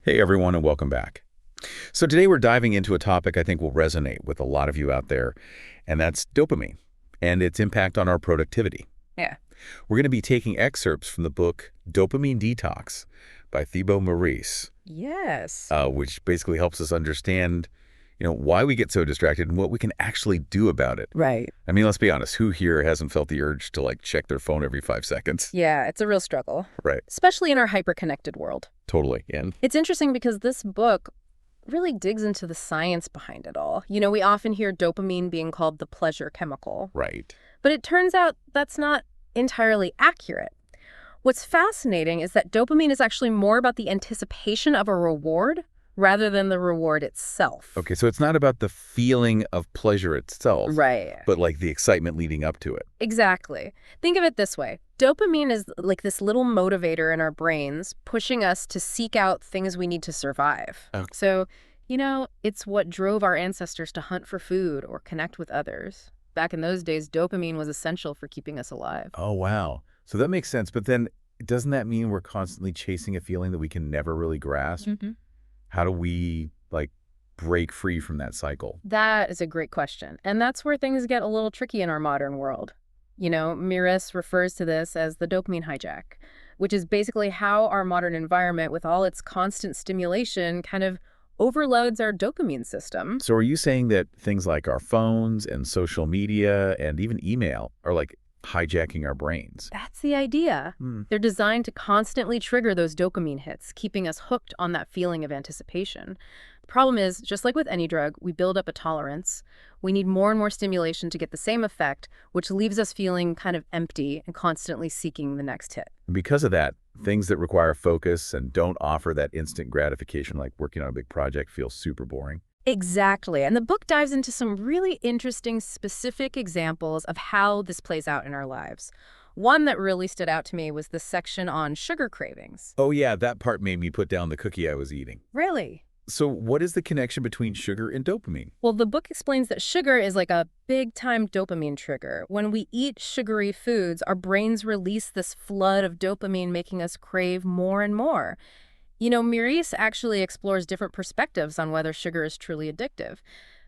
Hey everyone, and welcome back. So today we're diving into a topic I think will resonate with a lot of you out there, and that's dopamine and its impact on our productivity. Yeah. We're going to be taking excerpts from the book Dopamine Detox by Thibaut Meurisse, Yes. which basically helps us understand, why we get so distracted and what we can actually do about it. Right. I mean, let's be honest, who here hasn't felt the urge to check their phone every 5 seconds? Yeah, it's a real struggle, Right. especially in our hyper-connected world. Totally. And It's interesting because this book really digs into the science behind it all. We often hear dopamine being called the pleasure chemical, right. but it turns out that's not entirely accurate. What's fascinating is that dopamine is actually more about the anticipation of a reward rather than the reward itself. Okay, so it's not about the feeling of pleasure itself, Right. but the excitement leading up to it. Exactly. Think of it this way. Dopamine is like this little motivator in our brains, pushing us to seek out things we need to survive. Okay. So, it's what drove our ancestors to hunt for food or connect with others. Back in those days, dopamine was essential for keeping us alive. Oh, wow. So that makes sense. But then doesn't that mean we're constantly chasing a feeling that we can never really grasp? How do we, break free from that cycle? That is a great question. And that's where things get a little tricky in our modern world. Meurisse refers to this as the dopamine hijack, which is basically how our modern environment, with all its constant stimulation, kind of overloads our dopamine system. So are you saying that things like our phones and social media and even email are hijacking our brains? That's the idea. They're designed to constantly trigger those dopamine hits, keeping us hooked on that feeling of anticipation. The problem is, just like with any drug, we build up a tolerance. We need more and more stimulation to get the same effect, which leaves us feeling kind of empty and constantly seeking the next hit. And because of that, things that require focus and don't offer that instant gratification, like working on a big project, feel super boring. Exactly. And the book dives into some really interesting, specific examples of how this plays out in our lives. One that really stood out to me was the section on sugar cravings. Oh yeah, that part made me put down the cookie I was eating. Really? So what is the connection between sugar and dopamine? Well, the book explains that sugar is like a big-time dopamine trigger. When we eat sugary foods, our brains release this flood of dopamine, making us crave more and more. Meurisse actually explores different perspectives on whether sugar is truly addictive.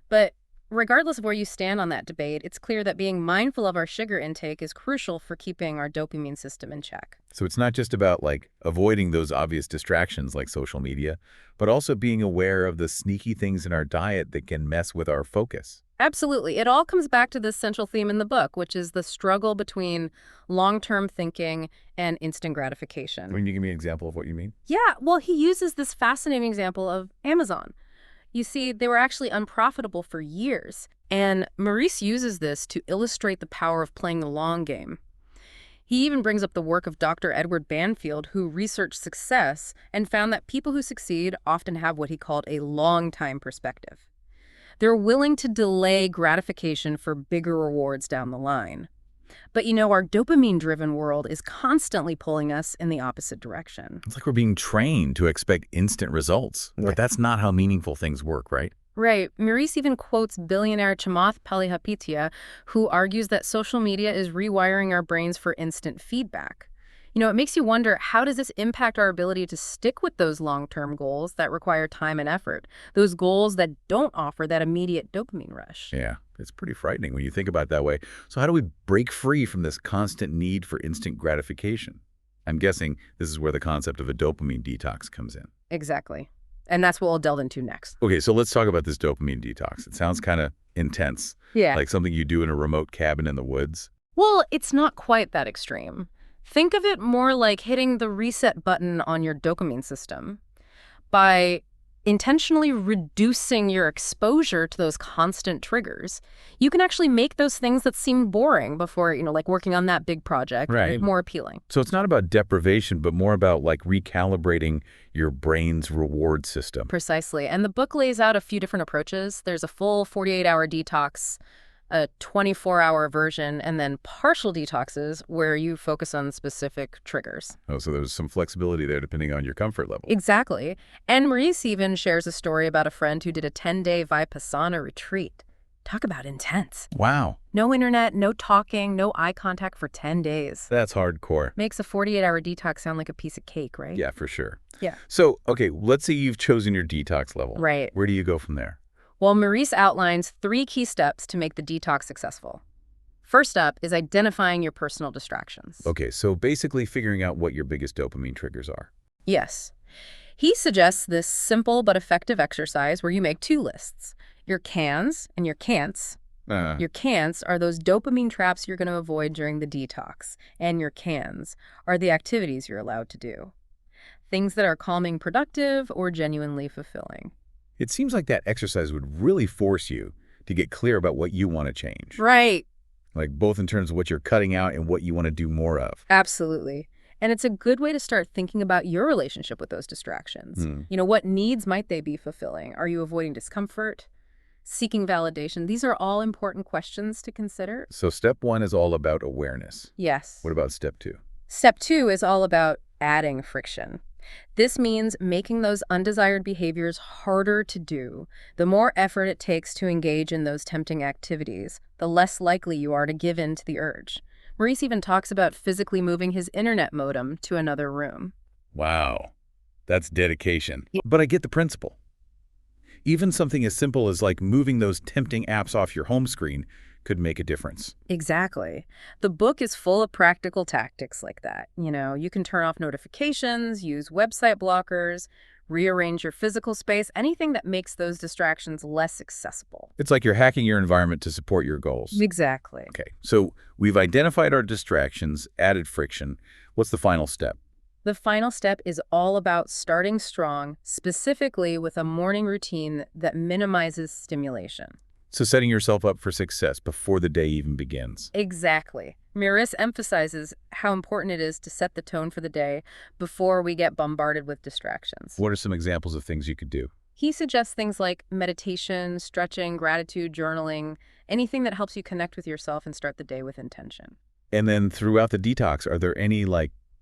But regardless of where you stand on that debate, it's clear that being mindful of our sugar intake is crucial for keeping our dopamine system in check. So it's not just about avoiding those obvious distractions like social media, but also being aware of the sneaky things in our diet that can mess with our focus. Absolutely. It all comes back to this central theme in the book, which is the struggle between long-term thinking and instant gratification. Can you give me an example of what you mean? Yeah, well, he uses this fascinating example of Amazon. You see, they were actually unprofitable for years, and Meurisse uses this to illustrate the power of playing the long game. He even brings up the work of Dr. Edward Banfield, who researched success and found that people who succeed often have what he called a long-time perspective. They're willing to delay gratification for bigger rewards down the line. But our dopamine-driven world is constantly pulling us in the opposite direction. It's like we're being trained to expect instant results, but that's not how meaningful things work, right? Right. Meurisse even quotes billionaire Chamath Palihapitiya, who argues that social media is rewiring our brains for instant feedback. It makes you wonder, how does this impact our ability to stick with those long-term goals that require time and effort, those goals that don't offer that immediate dopamine rush? Yeah, it's pretty frightening when you think about it that way. So how do we break free from this constant need for instant gratification? I'm guessing this is where the concept of a dopamine detox comes in. Exactly. And that's what we'll delve into next. Okay, so let's talk about this dopamine detox. It sounds kind of intense, Yeah. like something you do in a remote cabin in the woods. Well, it's not quite that extreme. Think of it more like hitting the reset button on your dopamine system. By intentionally reducing your exposure to those constant triggers, you can actually make those things that seem boring before, like working on that big project, Right. more appealing. So it's not about deprivation, but more about recalibrating your brain's reward system. Precisely. And the book lays out a few different approaches. There's a full 48-hour detox, a 24-hour version, and then partial detoxes where you focus on specific triggers. Oh, so there's some flexibility there depending on your comfort level. Exactly. And Meurisse even shares a story about a friend who did a 10-day Vipassana retreat. Talk about intense. Wow, No internet, no talking, no eye contact for 10 days. that's hardcore. Makes a 48-hour detox sound like a piece of cake, right? Yeah, for sure. Yeah. So, okay, let's say you've chosen your detox level. Right. Where do you go from there? Well, Meurisse outlines 3 key steps to make the detox successful. First up is identifying your personal distractions. Okay, so basically figuring out what your biggest dopamine triggers are. Yes. He suggests this simple but effective exercise where you make 2 lists, your cans and your can'ts. Your cans are those dopamine traps you're going to avoid during the detox, and your cans are the activities you're allowed to do. Things that are calming, productive, or genuinely fulfilling. It seems like that exercise would really force you to get clear about what you want to change. Right. Like both in terms of what you're cutting out and what you want to do more of. Absolutely. And it's a good way to start thinking about your relationship with those distractions. What needs might they be fulfilling? Are you avoiding discomfort? Seeking validation? These are all important questions to consider. So step 1 is all about awareness. Yes. What about step 2? Step 2 is all about adding friction. This means making those undesired behaviors harder to do. The more effort it takes to engage in those tempting activities, the less likely you are to give in to the urge. Meurisse even talks about physically moving his internet modem to another room. Wow, that's dedication. But I get the principle. Even something as simple as like moving those tempting apps off your home screen could make a difference. Exactly. The book is full of practical tactics like that. You can turn off notifications, use website blockers, rearrange your physical space, anything that makes those distractions less accessible. It's like you're hacking your environment to support your goals. Exactly. Okay, so we've identified our distractions, added friction. What's the final step? The final step is all about starting strong, specifically with a morning routine that minimizes stimulation. So setting yourself up for success before the day even begins. Exactly. Meurisse emphasizes how important it is to set the tone for the day before we get bombarded with distractions. What are some examples of things you could do? He suggests things like meditation, stretching, gratitude, journaling, anything that helps you connect with yourself and start the day with intention. And then throughout the detox, are there any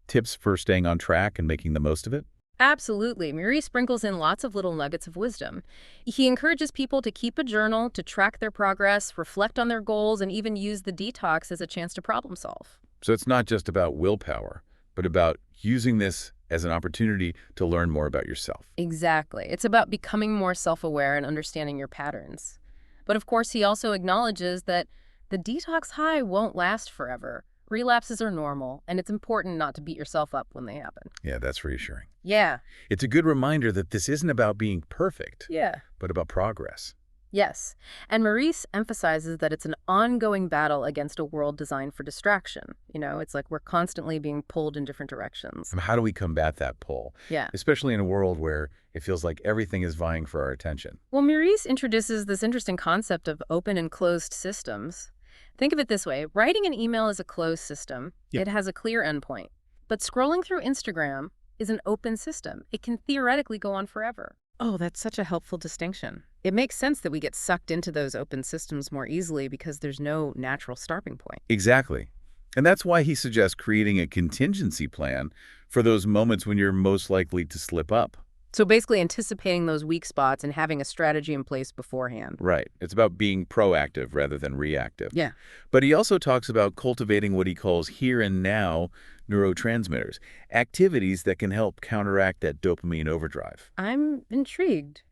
tips for staying on track and making the most of it? Absolutely. Meurisse sprinkles in lots of little nuggets of wisdom. He encourages people to keep a journal, to track their progress, reflect on their goals, and even use the detox as a chance to problem solve. So it's not just about willpower, but about using this as an opportunity to learn more about yourself. Exactly. It's about becoming more self-aware and understanding your patterns. But of course, he also acknowledges that the detox high won't last forever. Relapses are normal, and it's important not to beat yourself up when they happen. Yeah, that's reassuring. Yeah. It's a good reminder that this isn't about being perfect, Yeah. but about progress. Yes. And Meurisse emphasizes that it's an ongoing battle against a world designed for distraction. It's like we're constantly being pulled in different directions. And how do we combat that pull? Yeah. Especially in a world where it feels like everything is vying for our attention. Well, Meurisse introduces this interesting concept of open and closed systems. Think of it this way. Writing an email is a closed system. Yep. It has a clear endpoint. But scrolling through Instagram is an open system. It can theoretically go on forever. Oh, that's such a helpful distinction. It makes sense that we get sucked into those open systems more easily because there's no natural starting point. Exactly. And that's why he suggests creating a contingency plan for those moments when you're most likely to slip up. So basically anticipating those weak spots and having a strategy in place beforehand. Right. It's about being proactive rather than reactive. Yeah. But he also talks about cultivating what he calls here and now neurotransmitters, activities that can help counteract that dopamine overdrive. I'm intrigued.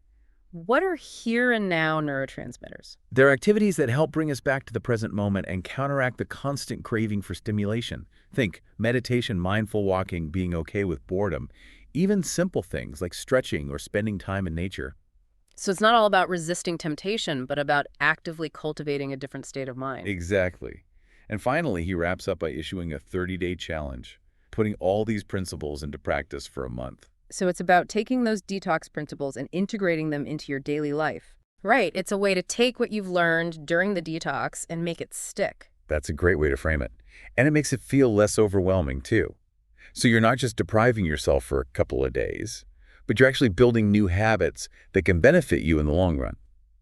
What are here and now neurotransmitters? They're activities that help bring us back to the present moment and counteract the constant craving for stimulation. Think meditation, mindful walking, being okay with boredom. Even simple things like stretching or spending time in nature. So it's not all about resisting temptation, but about actively cultivating a different state of mind. Exactly. And finally, he wraps up by issuing a 30-day challenge, putting all these principles into practice for a month. So it's about taking those detox principles and integrating them into your daily life. Right. It's a way to take what you've learned during the detox and make it stick. That's a great way to frame it. And it makes it feel less overwhelming, too. So you're not just depriving yourself for a couple of days, but you're actually building new habits that can benefit you in the long run.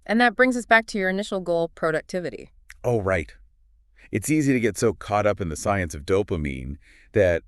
And that brings us back to your initial goal, productivity. Oh, right. It's easy to get so caught up in the science of dopamine that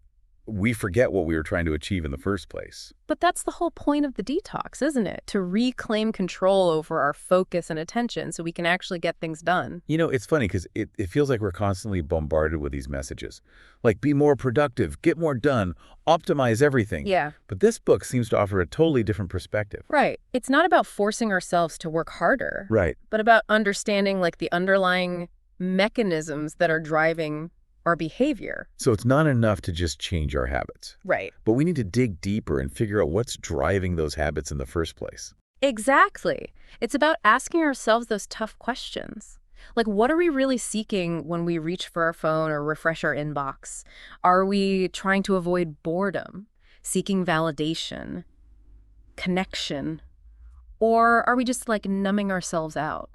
we forget what we were trying to achieve in the first place. But that's the whole point of the detox, isn't it? To reclaim control over our focus and attention so we can actually get things done. You know, it's funny because it feels like we're constantly bombarded with these messages. Like, be more productive, get more done, optimize everything. Yeah. But this book seems to offer a totally different perspective. Right. It's not about forcing ourselves to work harder, Right. but about understanding like the underlying mechanisms that are driving our behavior. So it's not enough to just change our habits. Right. But we need to dig deeper and figure out what's driving those habits in the first place. Exactly. It's about asking ourselves those tough questions. Like, what are we really seeking when we reach for our phone or refresh our inbox? Are we trying to avoid boredom, seeking validation, connection, or are we just like numbing ourselves out?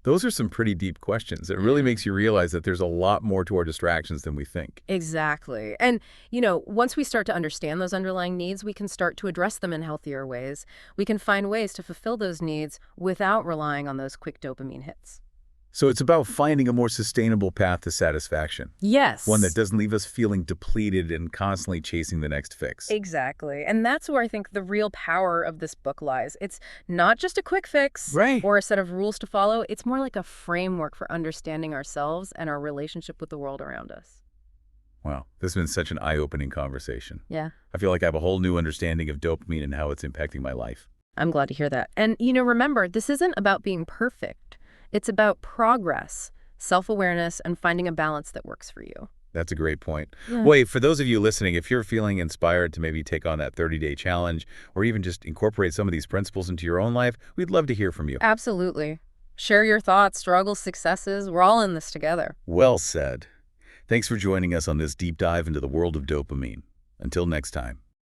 Those are some pretty deep questions. It really makes you realize that there's a lot more to our distractions than we think. Exactly. And, you know, once we start to understand those underlying needs, we can start to address them in healthier ways. We can find ways to fulfill those needs without relying on those quick dopamine hits. So it's about finding a more sustainable path to satisfaction. Yes. One that doesn't leave us feeling depleted and constantly chasing the next fix. Exactly. And that's where I think the real power of this book lies. It's not just a quick fix Right. or a set of rules to follow. It's more like a framework for understanding ourselves and our relationship with the world around us. Wow, this has been such an eye-opening conversation. Yeah. I feel like I have a whole new understanding of dopamine and how it's impacting my life. I'm glad to hear that. And, you know, remember, this isn't about being perfect. It's about progress, self-awareness, and finding a balance that works for you. That's a great point. Yeah. Wait, for those of you listening, if you're feeling inspired to maybe take on that 30-day challenge or even just incorporate some of these principles into your own life, we'd love to hear from you. Absolutely. Share your thoughts, struggles, successes. We're all in this together. Well said. Thanks for joining us on this deep dive into the world of dopamine. Until next time.